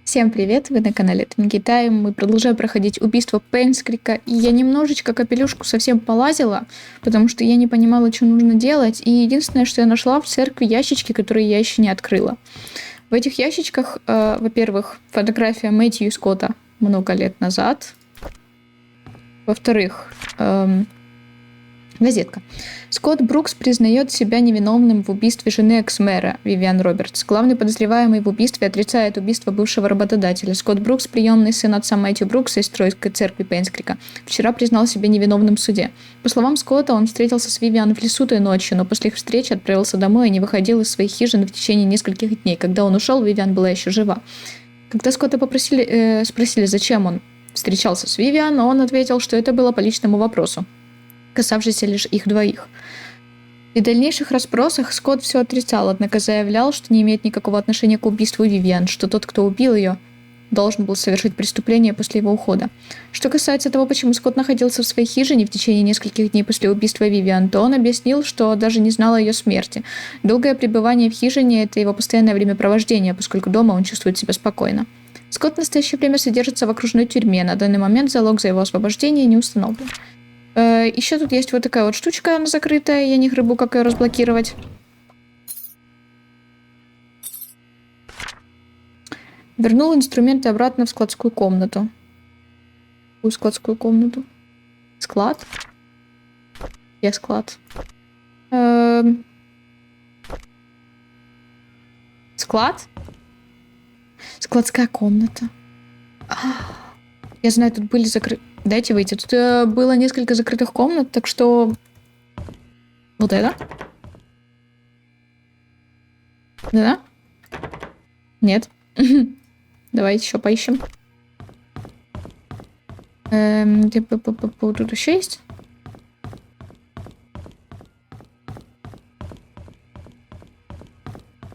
Всем привет, вы на канале Twinkie Time. Мы продолжаем проходить убийство Пенскрика. И я немножечко капелюшку совсем полазила, потому что я не понимала, что нужно делать. И единственное, что я нашла в церкви ящички, которые я еще не открыла. В этих ящичках, во-первых, фотография Мэтью Скотта много лет назад. Во-вторых, газетка. Скотт Брукс признает себя невиновным в убийстве жены экс-мэра Вивиан Робертс. Главный подозреваемый в убийстве отрицает убийство бывшего работодателя. Скотт Брукс, приемный сын отца Мэтью Брукса из Тройской церкви Пенскрика, вчера признал себя невиновным в суде. По словам Скотта, он встретился с Вивиан в лесу той ночью, но после их встречи отправился домой и не выходил из своих хижин в течение нескольких дней. Когда он ушел, Вивиан была еще жива. Когда Скотта спросили, зачем он встречался с Вивиан, он ответил, что это было по личному вопросу, касавшийся лишь их двоих. В дальнейших расспросах Скотт все отрицал, однако заявлял, что не имеет никакого отношения к убийству Вивиан, что тот, кто убил ее, должен был совершить преступление после его ухода. Что касается того, почему Скотт находился в своей хижине в течение нескольких дней после убийства Вивиан, то он объяснил, что даже не знал о ее смерти. Долгое пребывание в хижине – это его постоянное времяпровождение, поскольку дома он чувствует себя спокойно. Скотт в настоящее время содержится в окружной тюрьме. На данный момент залог за его освобождение не установлен. Еще тут есть вот такая вот штучка, она закрытая, я не гребу, как ее разблокировать. Вернул инструменты обратно в складскую комнату. Какую складскую комнату? Склад? Где склад? Склад? Складская комната. Я знаю, тут были закрыты... Дайте выйти. Тут было несколько закрытых комнат, так что... Вот это? Да? Нет. Давайте еще поищем. Тут еще есть?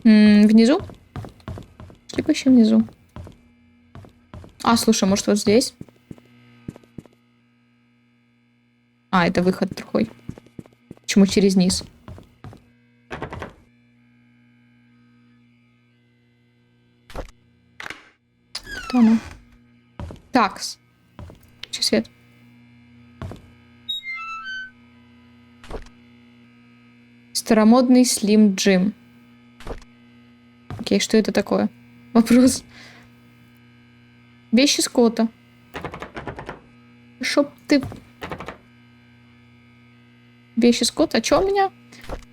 Внизу? Пошли поищем внизу. Слушай, может вот здесь? Это выход другой. Почему через низ? Кто она? Такс. Че свет? Старомодный Слим Джим. Окей, что это такое? Вопрос. Вещи Скотта. Шоп ты... Вещи Скотта. А что у меня?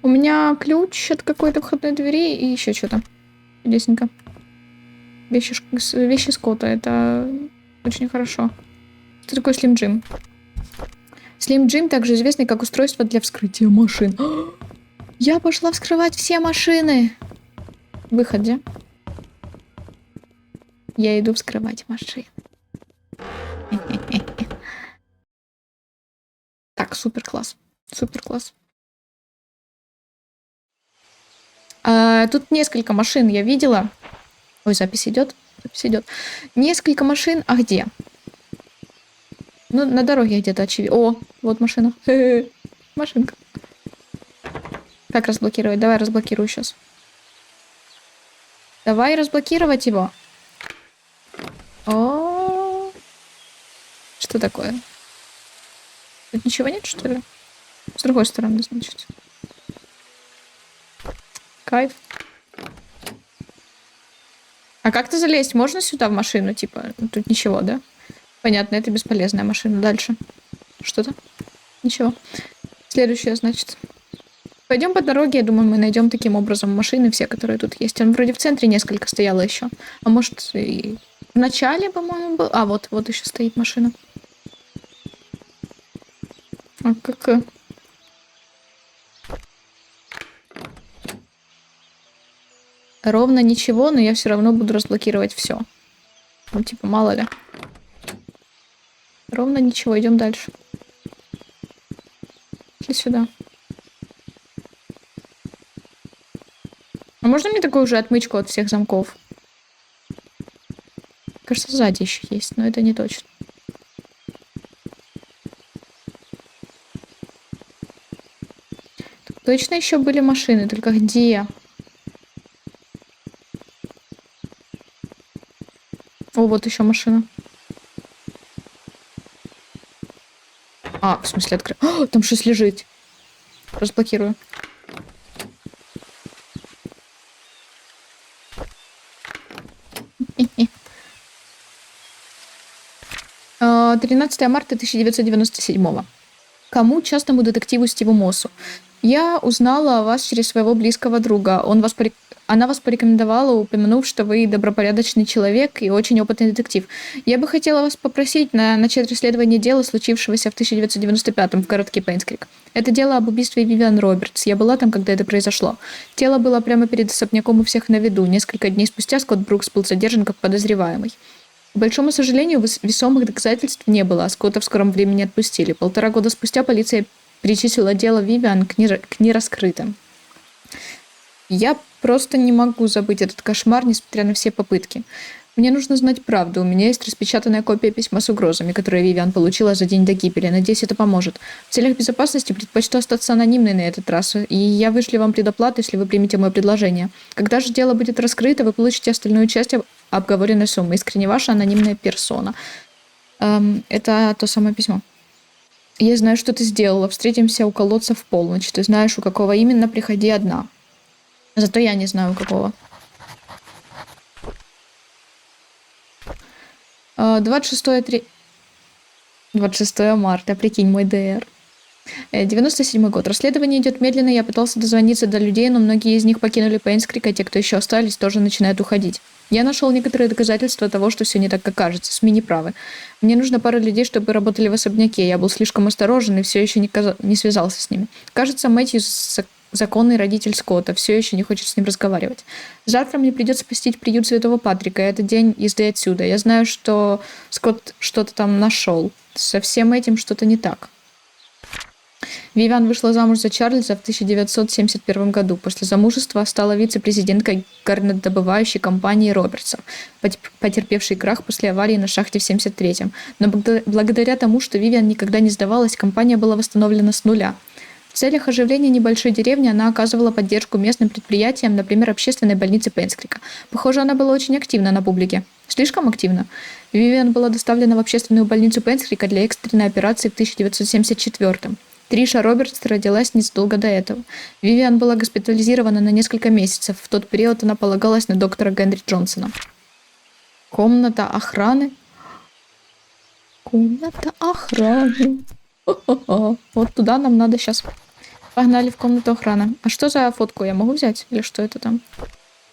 У меня ключ от какой-то входной двери и еще что-то. Чудесненько. Вещи Скотта. Это очень хорошо. Что такое Слим Джим? Слим Джим также известный как устройство для вскрытия машин. Я пошла вскрывать все машины. Выход где? Я иду вскрывать машины. Так, супер класс. Супер класс. Тут несколько машин я видела. Ой, запись идет. Запись идет. Несколько машин. А где? Ну, на дороге где-то очевидно. О, вот машина. Машинка. Как разблокировать? Давай разблокирую сейчас. Давай разблокировать его. О, что такое? Тут ничего нет, что ли? С другой стороны, значит. Кайф. А как-то залезть можно сюда в машину? Типа, тут ничего, да? Понятно, это бесполезная машина. Дальше. Что-то? Ничего. Следующая, значит. Пойдем по дороге, я думаю, мы найдем таким образом машины все, которые тут есть. Он вроде в центре несколько стояло еще. А может, и в начале, по-моему, был. Вот еще стоит машина. Как... Ровно ничего, но я все равно буду разблокировать все. Ну, типа, мало ли. Ровно ничего, идем дальше. Шли сюда. А можно мне такую же отмычку от всех замков? Кажется, сзади еще есть, но это не точно. Тут точно еще были машины, только где? О, вот еще машина. А, в смысле, открыть. Там что-то лежит. Разблокирую. А, 13 марта 1997. Кому? Частному детективу Стиву Моссу. Я узнала о вас через своего близкого друга. Она вас порекомендовала, упомянув, что вы добропорядочный человек и очень опытный детектив. Я бы хотела вас попросить начать расследование дела, случившегося в 1995 в городке Пейнскрик. Это дело об убийстве Вивиан Робертс. Я была там, когда это произошло. Тело было прямо перед особняком у всех на виду. Несколько дней спустя Скотт Брукс был задержан как подозреваемый. К большому сожалению, весомых доказательств не было, а Скотта в скором времени отпустили. 1,5 года спустя полиция причислила дело Вивиан к нераскрытым. Я просто не могу забыть этот кошмар, несмотря на все попытки. Мне нужно знать правду. У меня есть распечатанная копия письма с угрозами, которое Вивиан получила за день до гибели. Надеюсь, это поможет. В целях безопасности предпочту остаться анонимной на этот раз, и я вышлю вам предоплату, если вы примете мое предложение. Когда же дело будет раскрыто, вы получите остальную часть обговоренной суммы. Искренне ваша анонимная персона. Это то самое письмо. Я знаю, что ты сделала. Встретимся у колодца в полночь. Ты знаешь, у какого именно, приходи одна. Зато я не знаю, у какого. 26 марта, прикинь, мой ДР. 97 год. Расследование идет медленно, я пытался дозвониться до людей, но многие из них покинули Пейнскрик, а те, кто еще остались, тоже начинают уходить. Я нашел некоторые доказательства того, что все не так, как кажется. СМИ не правы. Мне нужно пара людей, чтобы работали в особняке. Я был слишком осторожен и все еще не связался с ними. Кажется, Мэтью, законный родитель Скотта, все еще не хочет с ним разговаривать. Завтра мне придется посетить приют Святого Патрика, и это день езды отсюда. Я знаю, что Скотт что-то там нашел. Со всем этим что-то не так. Вивиан вышла замуж за Чарльза в 1971 году. После замужества стала вице-президенткой горнодобывающей компании Робертса, потерпевшей крах после аварии на шахте в 1973-м. Но благодаря тому, что Вивиан никогда не сдавалась, компания была восстановлена с нуля. В целях оживления небольшой деревни она оказывала поддержку местным предприятиям, например, общественной больнице Пейнскрика. Похоже, она была очень активна на публике. Слишком активна. Вивиан была доставлена в общественную больницу Пейнскрика для экстренной операции в 1974-м. Триша Робертс родилась незадолго до этого. Вивиан была госпитализирована на несколько месяцев. В тот период она полагалась на доктора Генри Джонсона. Комната охраны? Комната охраны. Вот туда нам надо сейчас. Погнали в комнату охраны. А что за фотку я могу взять? Или что это там?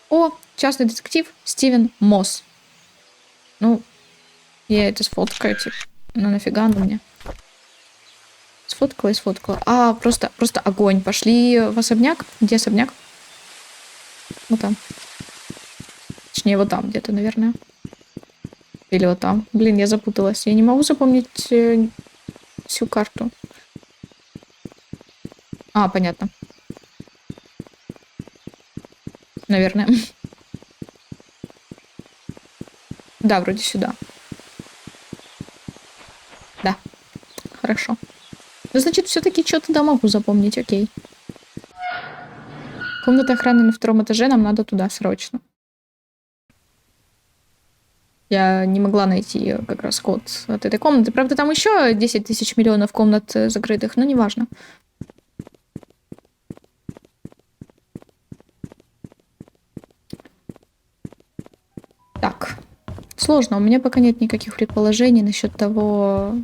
О, частный детектив Стивен Мосс. Ну, я это сфоткаю, типа. Ну нафига оно мне? Сфоткала и сфоткала. А, просто огонь. Пошли в особняк. Где особняк? Вот там. Точнее, вот там где-то, наверное. Или вот там. Блин, я запуталась. Я не могу запомнить всю карту. А, понятно. Наверное. Да, вроде сюда. Да. Хорошо. Ну, значит, все-таки что-то да могу запомнить, окей. Комната охраны на 2-м этаже, нам надо туда срочно. Я не могла найти как раз код от этой комнаты. Правда, там еще 10 тысяч миллионов комнат закрытых, но неважно. Так. Сложно. У меня пока нет никаких предположений насчет того...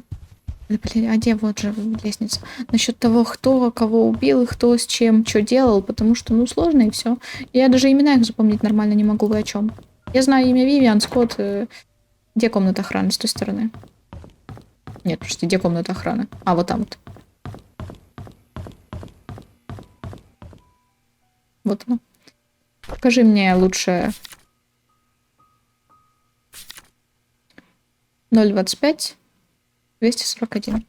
Блин, а где вот же лестница? Насчет того, кто кого убил и кто с чем что делал, потому что, ну, сложно и все. Я даже имена их запомнить нормально не могу. Вы о чем? Я знаю имя Вивиан, Скотт. Где комната охраны с той стороны? Нет, почти где комната охраны? А, вот там вот. Вот она. Покажи мне лучше 025 241.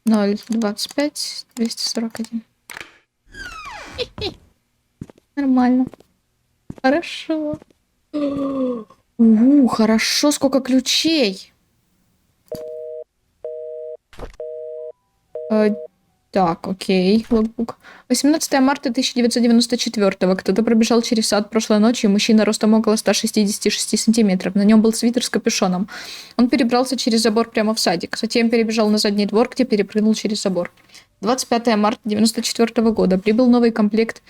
025 241. Нормально. Хорошо. Хорошо, сколько ключей. Так, Так, окей, логбук. 18 марта 1994. Кто-то пробежал через сад прошлой ночью. Мужчина ростом около 166 сантиметров. На нем был свитер с капюшоном. Он перебрался через забор прямо в садик. Затем перебежал на задний двор, где перепрыгнул через забор. 25 марта 1994 года. Прибыл новый комплект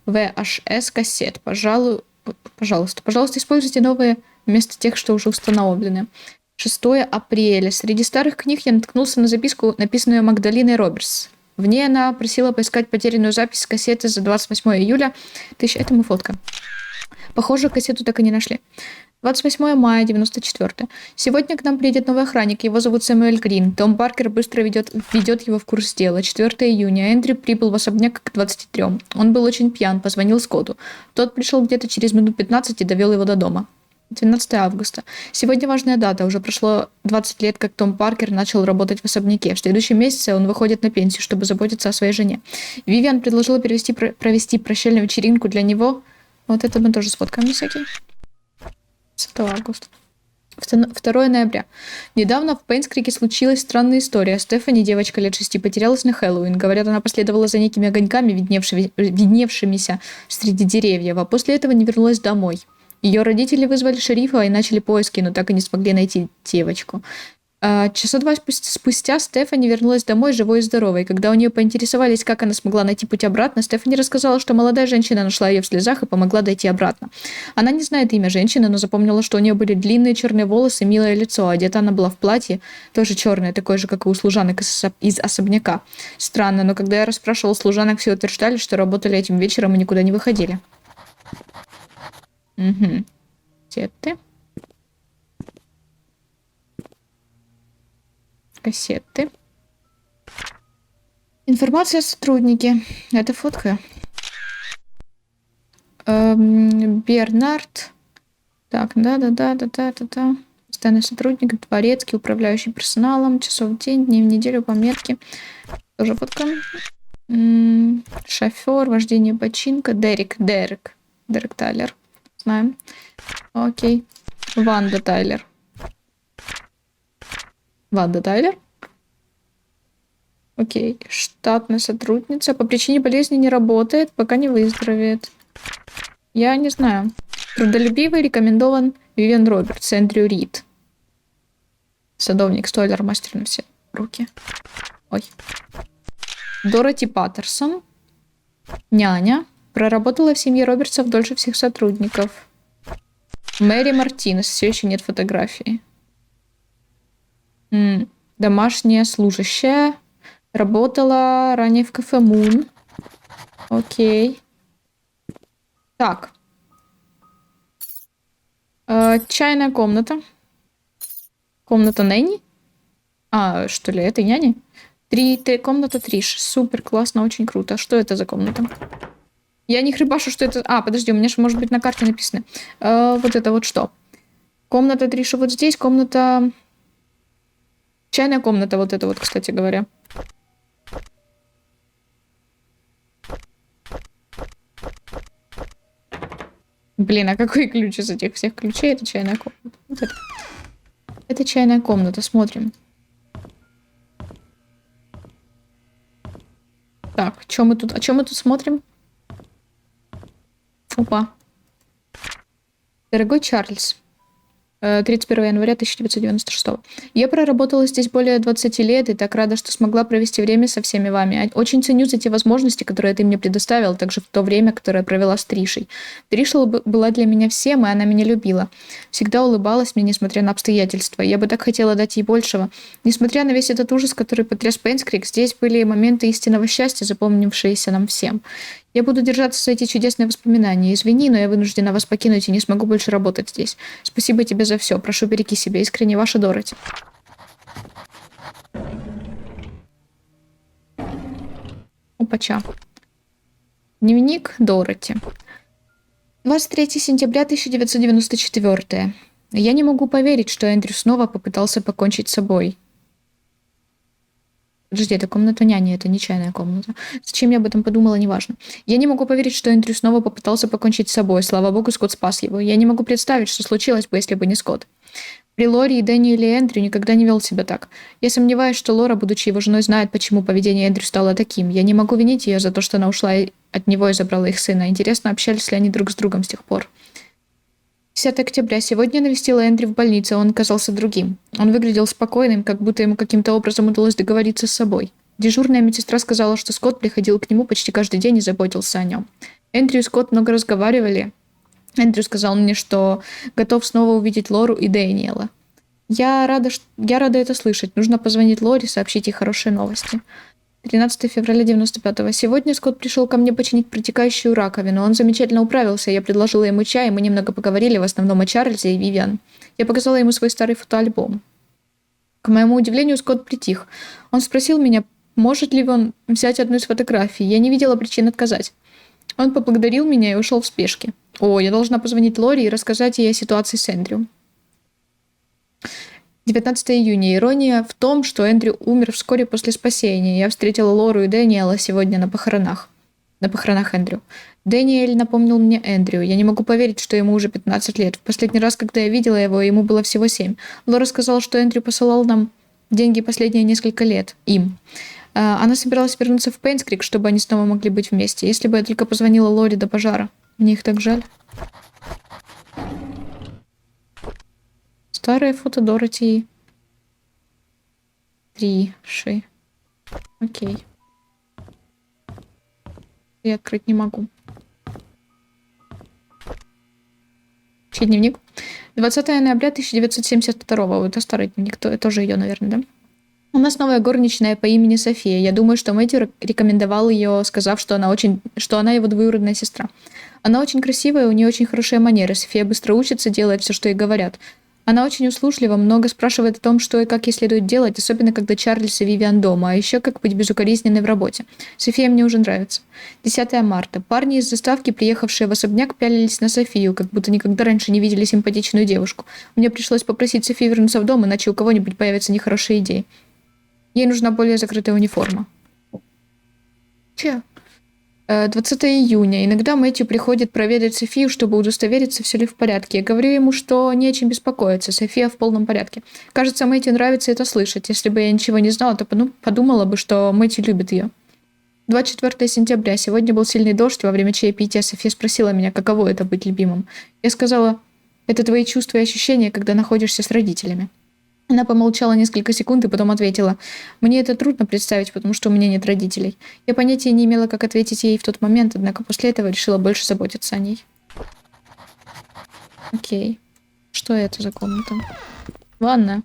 VHS кассет. Пожалуйста, используйте новые вместо тех, что уже установлены. 6 апреля. Среди старых книг я наткнулся на записку, написанную Магдалиной Робертс. В ней она просила поискать потерянную запись с кассеты за 28 июля. Это мы фотка. Похоже, кассету так и не нашли. 28 мая 94. Сегодня к нам приедет новый охранник. Его зовут Сэмюэль Грин. Том Паркер быстро ведет его в курс дела. 4 июня. Эндрю прибыл в особняк к 23. Он был очень пьян, позвонил Скотту. Тот пришел где-то через минут 15 и довел его до дома. 12 августа. Сегодня важная дата. Уже прошло 20 лет, как Том Паркер начал работать в особняке. В следующем месяце он выходит на пенсию, чтобы заботиться о своей жене. Вивиан предложила провести прощальную вечеринку для него. Вот это мы тоже сфоткаем на всякий. 20 августа. 2 ноября. Недавно в Пейнскрике случилась странная история. Стефани, девочка лет 6, потерялась на Хэллоуин. Говорят, она последовала за некими огоньками, видневшимися среди деревьев, а после этого не вернулась домой. Ее родители вызвали шерифа и начали поиски, но так и не смогли найти девочку. Часа 2 спустя Стефани вернулась домой живой и здоровой. Когда у нее поинтересовались, как она смогла найти путь обратно, Стефани рассказала, что молодая женщина нашла ее в слезах и помогла дойти обратно. Она не знает имя женщины, но запомнила, что у нее были длинные черные волосы, милое лицо, а одета она была в платье, тоже черное, такое же, как и у служанок из особняка. Странно, но когда я расспрашивал служанок, все утверждали, что работали этим вечером и никуда не выходили. Угу. Кассеты. Кассеты. Информация о сотруднике. Это фотка. Бернард. Так, да. Постоянный сотрудник, дворецкий, управляющий персоналом, часов в день, дней в неделю, пометки. Тоже фотка. Шофер, вождение починка. Дерек Тайлер. Знаем. Окей. Ванда Тайлер. Окей. Штатная сотрудница. По причине болезни не работает, пока не выздоровеет. Я не знаю. Трудолюбивый рекомендован Вивиан Робертс, Эндрю Рид. Садовник, стойлер, мастер на все руки. Ой. Дороти Паттерсон. Няня. Проработала в семье Робертсов дольше всех сотрудников. Мэри Мартинес. Все еще нет фотографии. Домашняя служащая. Работала ранее в кафе Мун. Окей. Так. Чайная комната. Комната Нэнни. Что ли, это няни? Комната Триш. Супер, классно, очень круто. Что это за комната? Я не хребашу, что это... подожди, у меня же, может быть, на карте написано. Вот это вот что? Комната Триша вот здесь, комната... Чайная комната, вот это вот, кстати говоря. Блин, а какой ключ из этих всех ключей? Это чайная комната. Вот это. Это чайная комната, смотрим. Так, о чем мы тут смотрим? Опа. Дорогой Чарльз. 31 января 1996. Я проработала здесь более 20 лет и так рада, что смогла провести время со всеми вами. Очень ценю за те возможности, которые ты мне предоставил, также в то время, которое провела с Тришей. Триша была для меня всем, и она меня любила. Всегда улыбалась мне, несмотря на обстоятельства. Я бы так хотела дать ей большего. Несмотря на весь этот ужас, который потряс Пейнскрик, здесь были моменты истинного счастья, запомнившиеся нам всем. Я буду держаться за эти чудесные воспоминания. Извини, но я вынуждена вас покинуть и не смогу больше работать здесь. Спасибо тебе за все. Прошу, береги себя. Искренне ваша Дороти. Опача. Дневник Дороти. 23 сентября 1994. Я не могу поверить, что Эндрю снова попытался покончить с собой. Подожди, это комната няни, это не чайная комната. Зачем я об этом подумала, неважно. Я не могу поверить, что Эндрю снова попытался покончить с собой. Слава богу, Скотт спас его. Я не могу представить, что случилось бы, если бы не Скотт. При Лоре и Дэниеле и Эндрю никогда не вел себя так. Я сомневаюсь, что Лора, будучи его женой, знает, почему поведение Эндрю стало таким. Я не могу винить ее за то, что она ушла от него и забрала их сына. Интересно, общались ли они друг с другом с тех пор. 10 октября. Сегодня я навестила Эндрю в больнице, он казался другим. Он выглядел спокойным, как будто ему каким-то образом удалось договориться с собой. Дежурная медсестра сказала, что Скотт приходил к нему почти каждый день и заботился о нем. Эндрю и Скотт много разговаривали. Эндрю сказал мне, что готов снова увидеть Лору и Дэниела. Я рада это слышать. Нужно позвонить Лоре, сообщить ей хорошие новости. 13 февраля 95-го. Сегодня Скотт пришел ко мне починить протекающую раковину. Он замечательно управился. Я предложила ему чай, и мы немного поговорили, в основном о Чарльзе и Вивиан. Я показала ему свой старый фотоальбом. К моему удивлению, Скотт притих. Он спросил меня, может ли он взять одну из фотографий. Я не видела причин отказать. Он поблагодарил меня и ушел в спешке. Я должна позвонить Лоре и рассказать ей о ситуации с Эндрю. 19 июня. Ирония в том, что Эндрю умер вскоре после спасения. Я встретила Лору и Дэниела сегодня на похоронах. На похоронах Эндрю. Дэниэль напомнил мне Эндрю. Я не могу поверить, что ему уже 15 лет. В последний раз, когда я видела его, ему было всего 7. Лора сказала, что Эндрю посылал нам деньги последние несколько лет. Им. Она собиралась вернуться в Пейнскрик, чтобы они снова могли быть вместе. Если бы я только позвонила Лоре до пожара. Мне их так жаль. Старое фото Дороти. 3, 6. Окей. Я открыть не могу. Чей дневник? 20 ноября 1972. Это старый дневник. Тоже ее, наверное, да? У нас новая горничная по имени София. Я думаю, что Мэтью рекомендовал ее, сказав, что она его двоюродная сестра. Она очень красивая, у нее очень хорошие манеры. София быстро учится, делает все, что ей говорят. Она очень услужлива, много спрашивает о том, что и как ей следует делать, особенно когда Чарльз и Вивиан дома, а еще как быть безукоризненной в работе. София мне уже нравится. 10 марта. Парни из заставки, приехавшие в особняк, пялились на Софию, как будто никогда раньше не видели симпатичную девушку. Мне пришлось попросить Софию вернуться в дом, иначе у кого-нибудь появятся нехорошие идеи. Ей нужна более закрытая униформа. 20 июня. Иногда Мэтью приходит проведать Софию, чтобы удостовериться, все ли в порядке. Я говорю ему, что не о чем беспокоиться. София в полном порядке. Кажется, Мэтью нравится это слышать. Если бы я ничего не знала, то подумала бы, что Мэтью любит ее. 24 сентября. Сегодня был сильный дождь. Во время чаепития София спросила меня, каково это быть любимым. Я сказала, это твои чувства и ощущения, когда находишься с родителями. Она помолчала несколько секунд и потом ответила, «Мне это трудно представить, потому что у меня нет родителей». Я понятия не имела, как ответить ей в тот момент, однако после этого решила больше заботиться о ней. Окей. Что это за комната? Ванна.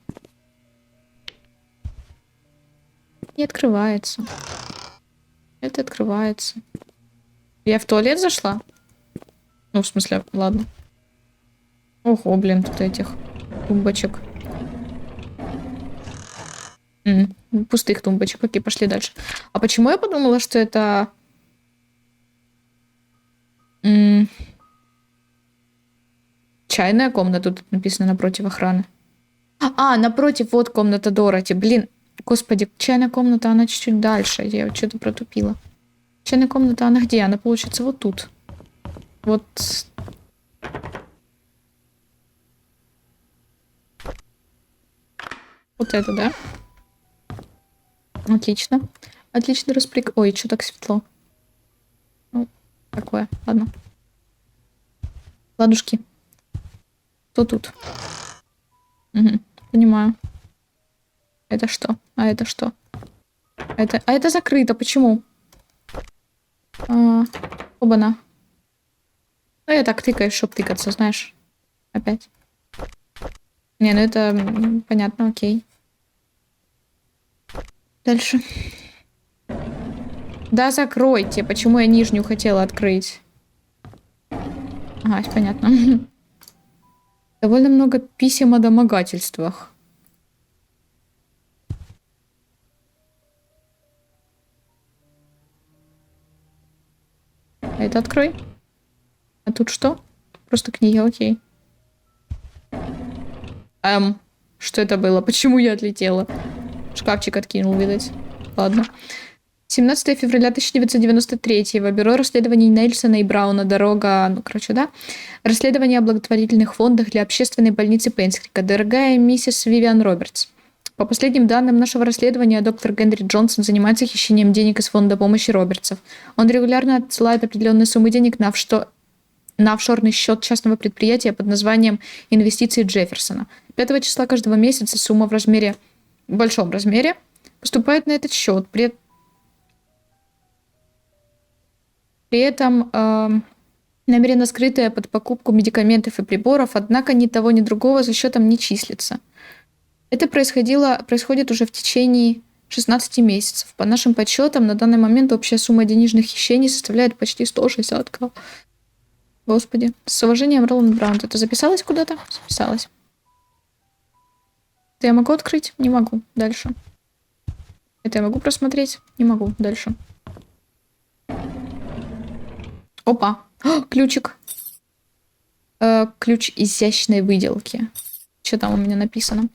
Не открывается. Это открывается. Я в туалет зашла? Ну, в смысле, ладно. Ого, блин, тут этих тумбочек. Пустых тумбочек. Окей, пошли дальше. А почему я подумала, что это... Чайная комната тут написано напротив охраны. Напротив, вот комната Дороти. Блин, господи, чайная комната, она чуть-чуть дальше. Я что-то протупила. Чайная комната, она где? Она, получается, вот тут. Вот... Вот это, да? Отлично. Отлично Ой, что так светло? Ну, такое. Ладно. Ладушки. Кто тут? Угу, понимаю. Это что? А это что? Это закрыто. Почему? Оба-на. Ну, я так тыкаю, чтоб тыкаться, знаешь. Опять. Не, ну это понятно, окей. Дальше. Да, закройте. Почему я нижнюю хотела открыть? Ага, понятно. Довольно много писем о домогательствах. А это открой. А тут что? Просто книга, окей. Что это было? Почему я отлетела? Шкафчик откинул, видать. Ладно. 17 февраля 1993 Бюро расследований Нельсона и Брауна. Дорога, да. Расследование о благотворительных фондах для общественной больницы Пенскрика. Дорогая миссис Вивиан Робертс. По последним данным нашего расследования, доктор Генри Джонсон занимается хищением денег из фонда помощи Робертсов. Он регулярно отсылает определенные суммы денег на офшорный счет частного предприятия под названием «Инвестиции Джефферсона». 5 числа каждого месяца сумма в большом размере поступает на этот счет. При этом намеренно скрытая под покупку медикаментов и приборов, однако ни того, ни другого за счетом не числится. Это происходит уже в течение 16 месяцев. По нашим подсчетам, на данный момент общая сумма денежных хищений составляет почти 160 к. Господи. С уважением, Роланд Браун. Это записалось куда-то? Записалось. Это я могу открыть? Не могу. Дальше. Это я могу просмотреть? Не могу. Дальше. Опа. Ключик. Ключ изящной выделки. Что там у меня написано?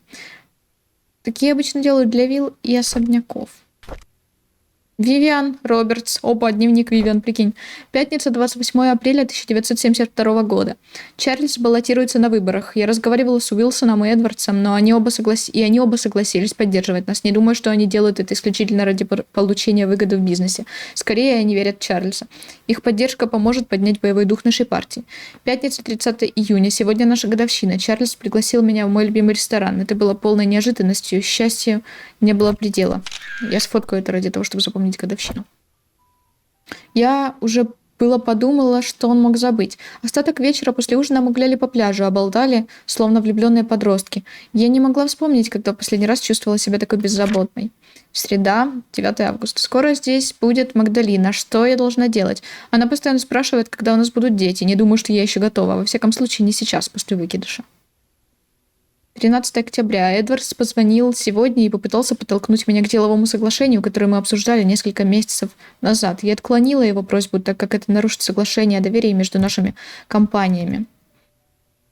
Такие обычно делают для вилл и особняков. Вивиан Робертс. Опа, дневник Вивиан, прикинь. Пятница, 28 апреля 1972 года. Чарльз баллотируется на выборах. Я разговаривала с Уилсоном и Эдвардсом, но они оба согласились поддерживать нас. Не думаю, что они делают это исключительно ради получения выгоды в бизнесе. Скорее, они верят в Чарльза. Их поддержка поможет поднять боевой дух нашей партии. Пятница, 30 июня. Сегодня наша годовщина. Чарльз пригласил меня в мой любимый ресторан. Это было полной неожиданностью. Счастью не было предела. Я сфоткаю это ради того, чтобы запомнить годовщину. Я уже было подумала, что он мог забыть. Остаток вечера после ужина мы гуляли по пляжу, оболтали, словно влюбленные подростки. Я не могла вспомнить, когда в последний раз чувствовала себя такой беззаботной. Среда, 9 августа. Скоро здесь будет Магдалина. Что я должна делать? Она постоянно спрашивает, когда у нас будут дети. Не думаю, что я еще готова. Во всяком случае, не сейчас, после выкидыша. 13 октября. Эдвардс позвонил сегодня и попытался подтолкнуть меня к деловому соглашению, которое мы обсуждали несколько месяцев назад. Я отклонила его просьбу, так как это нарушит соглашение о доверии между нашими компаниями.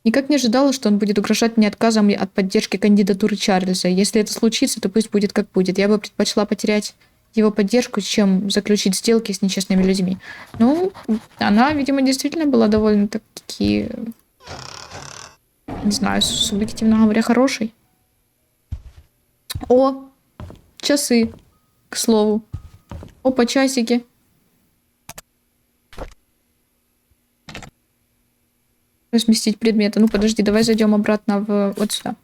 Никак не ожидала, что он будет угрожать мне отказом от поддержки кандидатуры Чарльза. Если это случится, то пусть будет как будет. Я бы предпочла потерять его поддержку, чем заключить сделки с нечестными людьми. Ну, она, видимо, действительно была довольно-таки... Не знаю, субъективно говоря, хороший. О, часы, к слову. Опа, часики. Разместить предметы. Ну, подожди, давай зайдем обратно вот сюда.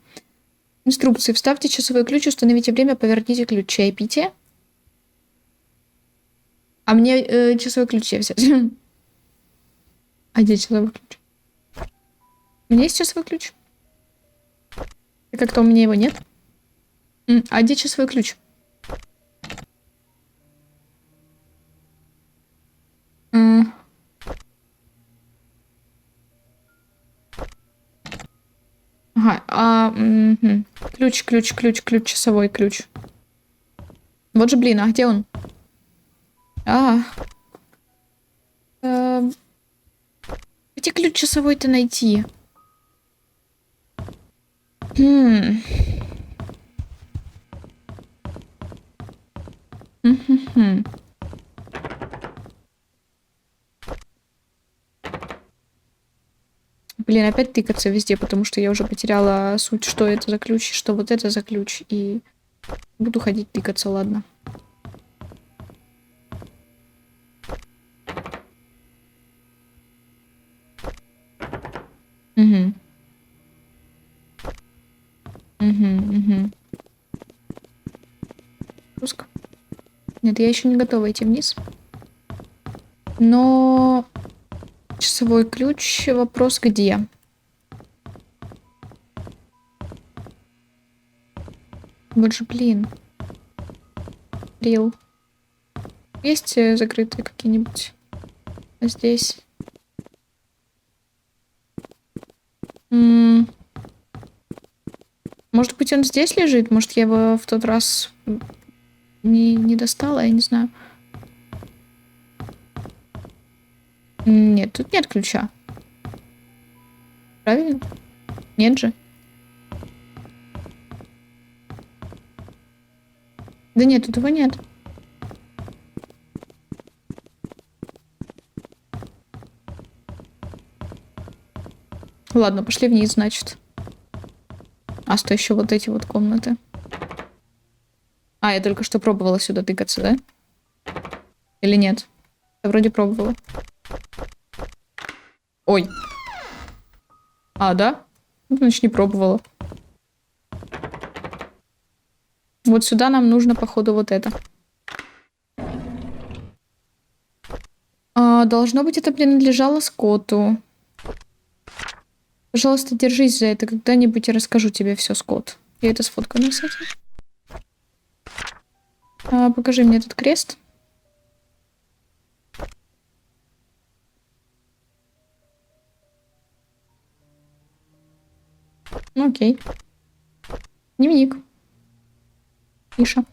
Инструкции. Вставьте часовой ключ, установите время, поверните ключ. Чаепитие. А мне часовой ключ взять. А где часовой ключ? У меня есть часовой ключ? И как-то у меня его нет. А где часовой ключ? Ага, ключ, часовой ключ. Вот же, блин, а где он? Где ключ часовой-то найти? Блин, опять тыкаться везде, потому что я уже потеряла суть, что это за ключ, что вот это за ключ. И буду ходить тыкаться, ладно. Угу. Спуск. Нет, я еще не готова идти вниз. Но часовой ключ, вопрос где? Вот же, блин. Рил. Есть закрытые какие-нибудь? А здесь? Может быть, он здесь лежит? Может, я его в тот раз не достала? Я не знаю. Нет, тут нет ключа. Правильно? Нет же. Да нет, тут его нет. Ладно, пошли вниз, значит. А что еще вот эти вот комнаты? А, я только что пробовала сюда тыкаться, да? Или нет? Я вроде пробовала. Ой. А, да? Ну, значит, не пробовала. Вот сюда нам нужно, походу, вот это. Должно быть, это принадлежало Скотту. Пожалуйста, держись за это. Когда-нибудь я расскажу тебе все, Скотт. Я это сфоткаю, кстати. Покажи мне этот крест. Ну, окей. Дневник. Миша.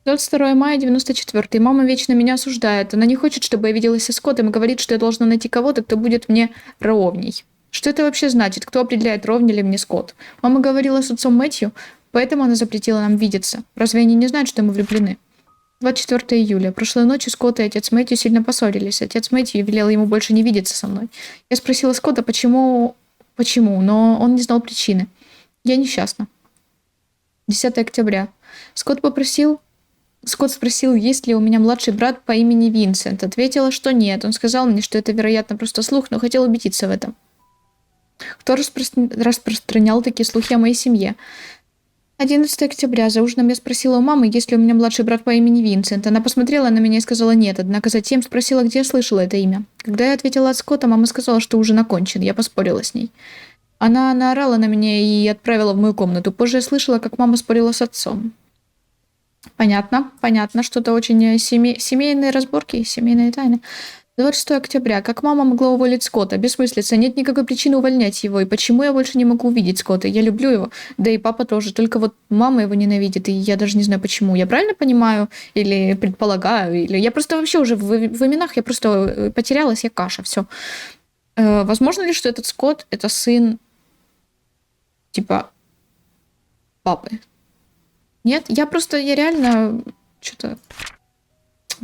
22 мая 94-й. Мама вечно меня осуждает. Она не хочет, чтобы я виделась со Скоттом, и говорит, что я должна найти кого-то, кто будет мне ровней. Что это вообще значит? Кто определяет, ровней ли мне Скотт? Мама говорила с отцом Мэтью, поэтому она запретила нам видеться. Разве они не знают, что мы влюблены? 24 июля. Прошлой ночью Скотт и отец Мэтью сильно поссорились. Отец Мэтью велел ему больше не видеться со мной. Я спросила Скотта, почему, но он не знал причины. Я несчастна. 10 октября. Скотт спросил, есть ли у меня младший брат по имени Винсент. Ответила, что нет. Он сказал мне, что это, вероятно, просто слух, но хотел убедиться в этом. Кто распространял такие слухи о моей семье? 11 октября. За ужином я спросила у мамы, есть ли у меня младший брат по имени Винсент. Она посмотрела на меня и сказала нет, однако затем спросила, где я слышала это имя. Когда я ответила от Скотта, мама сказала, что ужин окончен. Я поспорила с ней. Она наорала на меня и отправила в мою комнату. Позже я слышала, как мама спорила с отцом. Понятно. Что-то очень семейные разборки, семейные тайны. 26 октября. Как мама могла уволить Скотта? Бессмыслица. Нет никакой причины увольнять его. И почему я больше не могу увидеть Скотта? Я люблю его. Да и папа тоже. Только вот мама его ненавидит. И я даже не знаю почему. Я правильно понимаю? Или предполагаю? Или я просто вообще уже в именах я просто потерялась. Я каша. Все. Возможно ли, что этот Скотт это сын типа папы? Нет? Я реально что-то...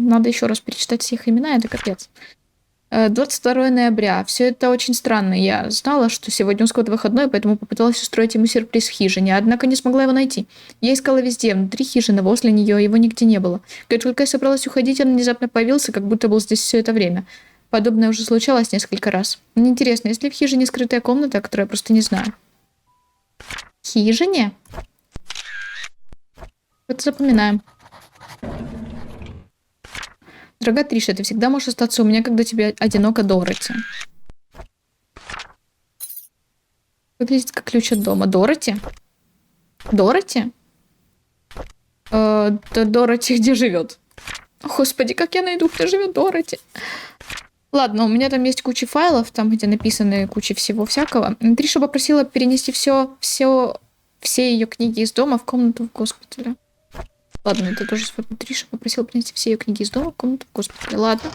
Надо еще раз перечитать все их имена, это капец. 22 ноября. Все это очень странно. Я знала, что сегодня у Скотта выходной, поэтому попыталась устроить ему сюрприз в хижине, однако не смогла его найти. Я искала везде, внутри хижины, возле нее, его нигде не было. Как только я собралась уходить, он внезапно появился, как будто был здесь все это время. Подобное уже случалось несколько раз. Мне интересно, есть ли в хижине скрытая комната, которую я просто не знаю? В хижине? Это запоминаем. Дорогая Триша, ты всегда можешь остаться у меня, когда тебе одиноко, Дороти. Выглядит как ключ от дома. Дороти? Дороти? Дороти где живет? Господи, как я найду, где живет Дороти? Ладно, у меня там есть куча файлов, там, где написаны куча всего всякого. Триша попросила перенести все ее книги из дома в комнату в госпитале. Ладно, это тоже Триша попросила принести все ее книги из дома в комнату в госпитале. Ладно.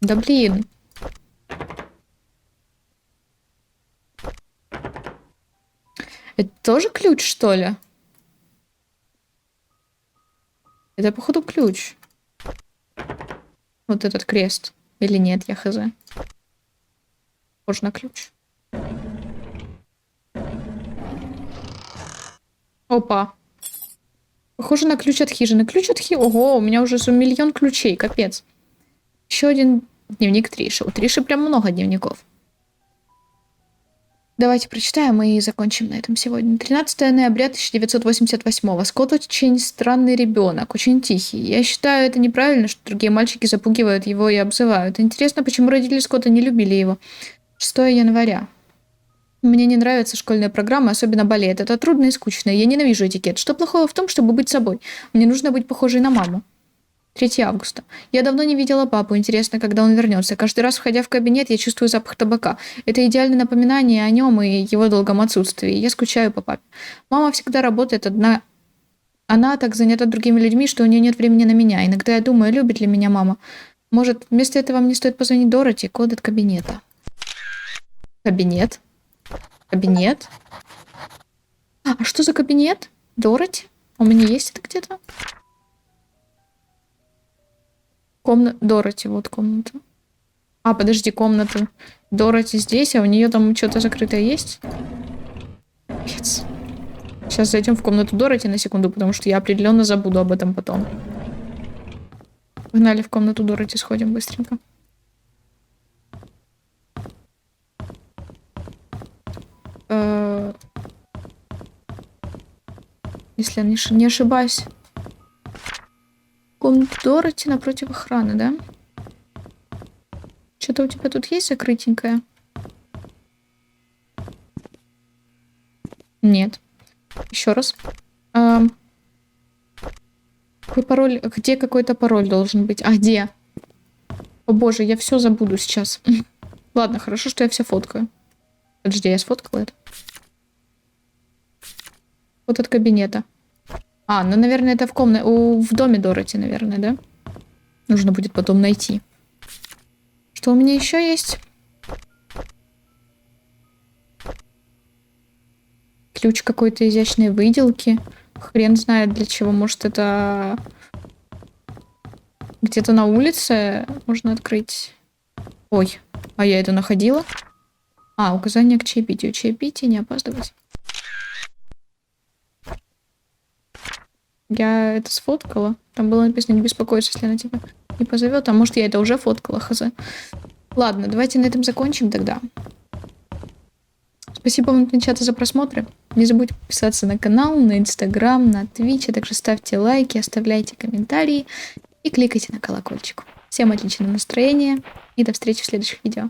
Да блин. Это тоже ключ, что ли? Это, походу, ключ. Вот этот крест. Или нет, я хз. Похоже на ключ. Опа. Похоже на ключ от хижины. Ключ от хижины. Ого, у меня уже миллион ключей, капец. Еще один дневник Триши. У Триши прям много дневников. Давайте прочитаем и закончим на этом сегодня. 13 ноября 1988. Скотт очень странный ребенок, очень тихий. Я считаю это неправильно, что другие мальчики запугивают его и обзывают. Интересно, почему родители Скотта не любили его. 6 января. Мне не нравится школьная программа, особенно балет. Это трудно и скучно. Я ненавижу этикет. Что плохого в том, чтобы быть собой? Мне нужно быть похожей на маму. 3 августа. Я давно не видела папу. Интересно, когда он вернется. Каждый раз, входя в кабинет, я чувствую запах табака. Это идеальное напоминание о нем и его долгом отсутствии. Я скучаю по папе. Мама всегда работает одна. Она так занята другими людьми, что у нее нет времени на меня. Иногда я думаю, любит ли меня мама. Может, вместо этого мне стоит позвонить Дороти, код от кабинета. Кабинет? Кабинет? А что за кабинет? Дороти? У меня есть это где-то? Комната Дороти, вот комната. А, подожди, комната Дороти здесь, а у нее там что-то закрытое есть? Пец. Сейчас зайдем в комнату Дороти на секунду, потому что я определенно забуду об этом потом. Погнали в комнату Дороти, сходим быстренько. Если я не ошибаюсь. Комната Дороти напротив охраны, да? Что-то у тебя тут есть закрытенькое? Нет. Еще раз. Какой пароль? Где какой-то пароль должен быть? А где? О боже, я все забуду сейчас. Ладно, хорошо, что я все фоткаю. Подожди, я сфоткала это. Вот от кабинета. А, ну, наверное, это в доме Дороти, наверное, да? Нужно будет потом найти. Что у меня еще есть? Ключ какой-то изящной выделки. Хрен знает для чего. Может, это где-то на улице можно открыть. Ой, а я это находила? А, указание к чаепитию. Чаепитие, не опаздывать. Я это сфоткала. Там было написано не беспокойся, если она тебя не позовет. А может, я это уже фоткала, хз. Ладно, давайте на этом закончим тогда. Спасибо вам, чата, за просмотры. Не забудьте подписаться на канал, на Инстаграм, на Твич, а также ставьте лайки, оставляйте комментарии и кликайте на колокольчик. Всем отличного настроения и до встречи в следующих видео.